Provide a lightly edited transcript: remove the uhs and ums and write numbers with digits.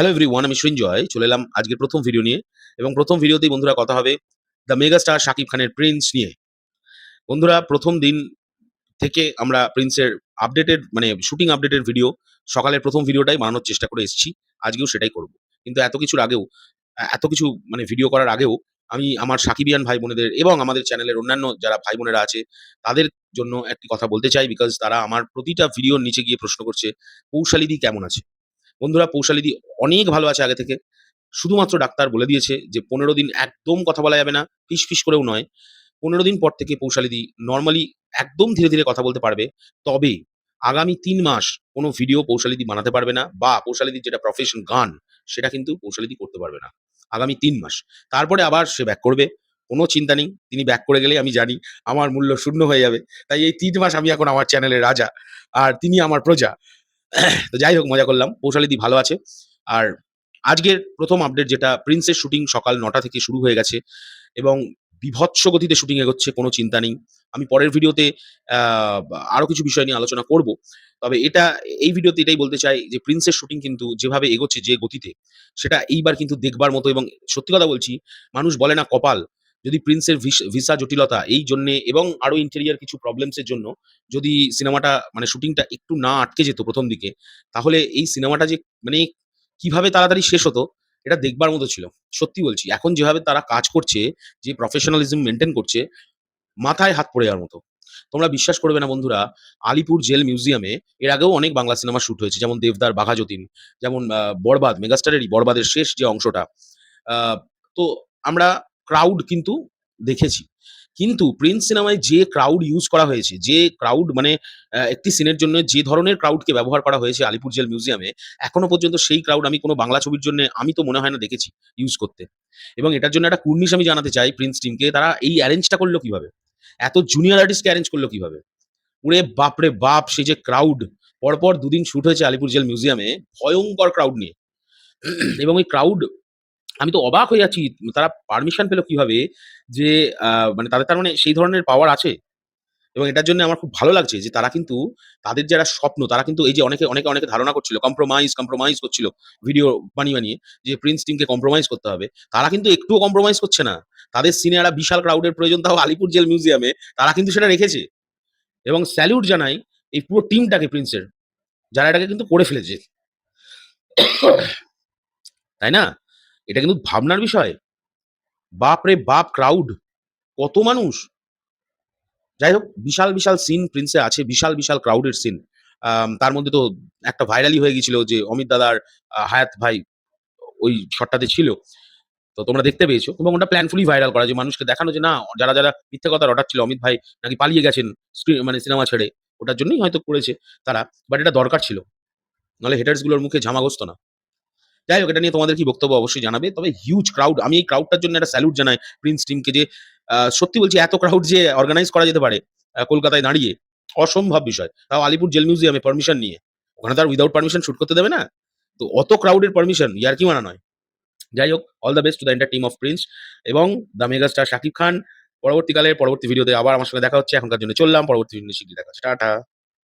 Hello everyone, আমি সৃঞ্জয় চলে এলাম আজকের প্রথম ভিডিও নিয়ে। এবং প্রথম ভিডিওতেই বন্ধুরা কথা হবে দ্য মেগা স্টার শাকিব খানের প্রিন্স নিয়ে। বন্ধুরা, প্রথম দিন থেকে আমরা প্রিন্সের আপডেটেড মানে শুটিং আপডেটের ভিডিও সকালের প্রথম ভিডিওটাই বানানোর চেষ্টা করে এসেছি। আজকেও সেটাই করব। কিন্তু এত কিছুর আগেও এত কিছু মানে ভিডিও করার আগেও আমি আমার সাকিবিয়ান ভাই বোনেদের এবং আমাদের চ্যানেলের অন্যান্য যারা ভাই বোনেরা আছে তাদের জন্য একটি কথা বলতে চাই, বিকজ তারা আমার প্রতিটা ভিডিওর নিচে গিয়ে প্রশ্ন করছে, "পৌশালিদি কেমন আছে?" বন্ধুরা, পৌশালিদি অনেক ভালো আছে আগে থেকে। শুধুমাত্র ডাক্তার বলে দিয়েছে যে ১৫ দিন একদম কথা বলা যাবে না, ফিস করেও নয়। ১৫ দিন পর থেকে পৌশালিদি নরমালি একদম ধীরে, ধীরে কথা বলতে পারবে। তবে আগামী ৩ মাস কোনো ভিডিও পৌশালিদি বানাতে পারবে না, বা পৌশালিদির যেটা প্রফেশন গান, সেটা কিন্তু পৌশালিদি করতে পারবে না। আগামী ৩ মাস। তারপরে আবার সে ব্যাক করবে। কোনো চিন্তা নেই। তিনি ব্যাক করে গেলেই আমি জানি আমার মূল্য শূন্য হয়ে যাবে। তাই এই ৩ মাস আমি এখন আমার চ্যানেলের রাজা। আর তিনি আমার প্রজা। তো যাই হোক, মজা করলাম। পৌশালিদি ভালো আছে। আর আজকের ১ম আপডেট যেটা, প্রিন্সের শুটিং সকাল ৯টা থেকে শুরু হয়ে গেছে এবং বীভৎস গতিতে শুটিং এগোচ্ছে, কোনো চিন্তা নেই। আমি পরের ভিডিওতে আ আরো কিছু বিষয় নিয়ে আলোচনা করব। তবে এই ভিডিওতে এটাই বলতে চাই যে প্রিন্সের শুটিং কিন্তু যেভাবে এগোচ্ছে, যে গতিতে, সেটা এইবার কিন্তু দেখবার মতো। এবং সত্যি কথা বলছি, মানুষ বলে না কপাল, যদি প্রিন্সের ভিসা জটিলতা এই জন্যে এবং আরো ইন্টেরিয়র কিছু প্রবলেমস এর জন্য যদি সিনেমাটা মানে শুটিংটা একটু না আটকে যেত ১ম দিকে, তাহলে এই সিনেমাটা যে মানে কিভাবে তাড়াতাড়ি শেষ হতো, এটা দেখবার মতো ছিল। সত্যি বলছি। এখন যেভাবে তারা কাজ করছে, যে প্রফেশনালিজম মেইনটেইন করছে, মাথায় হাত পড়ে যাওয়ার মতো। তোমরা বিশ্বাস করবে না বন্ধুরা, আলিপুর জেল মিউজিয়ামে এর আগেও অনেক বাংলা সিনেমা শুট হয়েছে। যেমন 'দেবদার', 'বাঘা যতীন', যেমন 'বরবাদ', মেগাস্টারেরই 'বরবাদের' শেষ যে অংশটা। আ তো আমরা ক্রাউড কিন্তু দেখেছি। কিন্তু প্রিন্স সিনেমায় যে ক্রাউড ইউজ করা হয়েছে, যে ক্রাউড মানে একটি সিনের জন্য যে ধরনের ক্রাউডকে ব্যবহার করা হয়েছে আলিপুর জেল মিউজিয়ামে, এখনো পর্যন্ত সেই ক্রাউড আমি কোনো বাংলা ছবির জন্যে আমি তো মনে হয় না দেখেছি ইউজ করতে। এবং এটার জন্য একটা কুর্নিশ আমি জানাতে চাই প্রিন্স টিমকে, তারা এই এরেঞ্জটা করল কিভাবে? এত জুনিয়র আর্টিস্টকে এরেঞ্জ করল কিভাবে? ওরে বাপরে বাপ! সেই যে ক্রাউড! পরপর ২ দিন শুট হয়েছে আলিপুর জেল মিউজিয়ামে, ভয়ংকর ক্রাউড নিয়ে। এবং ওই ক্রাউড, আমি তো অবাক হয়ে যাচ্ছি, তারা পারমিশন পেল কিভাবে যে আ মানে তাদের তার মানে সেই ধরনের পাওয়ার আছে। এবং এটার জন্য আমার খুব ভালো লাগছে যে তারা কিন্তু তাদের যারা স্বপ্ন, তারা কিন্তু এই যে অনেকে ধারণা করছিল কম্প্রোমাইজ করছিল ভিডিও বানিয়ে যে প্রিন্স টিমকে কম্প্রোমাইজ করতে হবে। তারা কিন্তু একটুও কম্প্রোমাইজ করছে না। তাদের সিনে একটা বিশাল ক্রাউডের প্রয়োজন, তাও আলিপুর জেল মিউজিয়ামে, তারা কিন্তু সেটা রেখেছে। এবং স্যালুট জানাই এই পুরো টিমটাকে প্রিন্সের, যারা এটাকে কিন্তু করে ফেলেছে। তাই না? এটা কিন্তু ভাবনার বিষয়। বাপরে বাপ! ক্রাউড! কত মানুষ! যাই হোক, বিশাল সিন প্রিন্সে আছে, বিশাল ক্রাউডের সিন। তার মধ্যে তো একটা ভাইরালি হয়ে গেছিল যে অমিত দাদার হায়াত ভাই ওই শটটাতে ছিল। তো তোমরা দেখতে পেয়েছো এবং ওটা প্ল্যানফুলি ভাইরাল করা, যে মানুষকে দেখানো যে না, যারা মিথ্যা কথা রটাচ্ছিল অমিত ভাই নাকি পালিয়ে গেছেন মানে সিনেমা ছেড়ে। ওটার জন্যই হয়তো করেছে তারা। বাট এটা দরকার ছিল। নাহলে হেটার্স গুলোর মুখে ঝামা ঘষত না। যাই হোক, এটা নিয়ে তোমাদের কি বক্তব্য অবশ্যই জানাবে। তবে হিউজ ক্রাউড, আমি এই ক্রাউডটার জন্য একটা স্যালুট জানাই প্রিন্স টিমকে, যে সত্যি বলছি, এত ক্রাউড যে অর্গানাইজ করা যেতে পারে কলকাতায় দাঁড়িয়ে, অসম্ভব বিষয়। তাও আলিপুর জেল মিউজিয়ামে পারমিশন নিয়ে। ওখানে তো আর উইথআউট পারমিশন শুট করতে দেবে না। তো অত ক্রাউডের পারমিশন ইয়ার্কি মারা নয়। যাই হোক, all the best to the entire team of Prince এবং the mega star Shakib Khan. পরবর্তী ভিডিওতে আবার আমার সঙ্গে দেখা হচ্ছে। এখনকার জন্য চললাম। পরবর্তী ভিডিও শিগগিরই দেখা হচ্ছে। টাটা।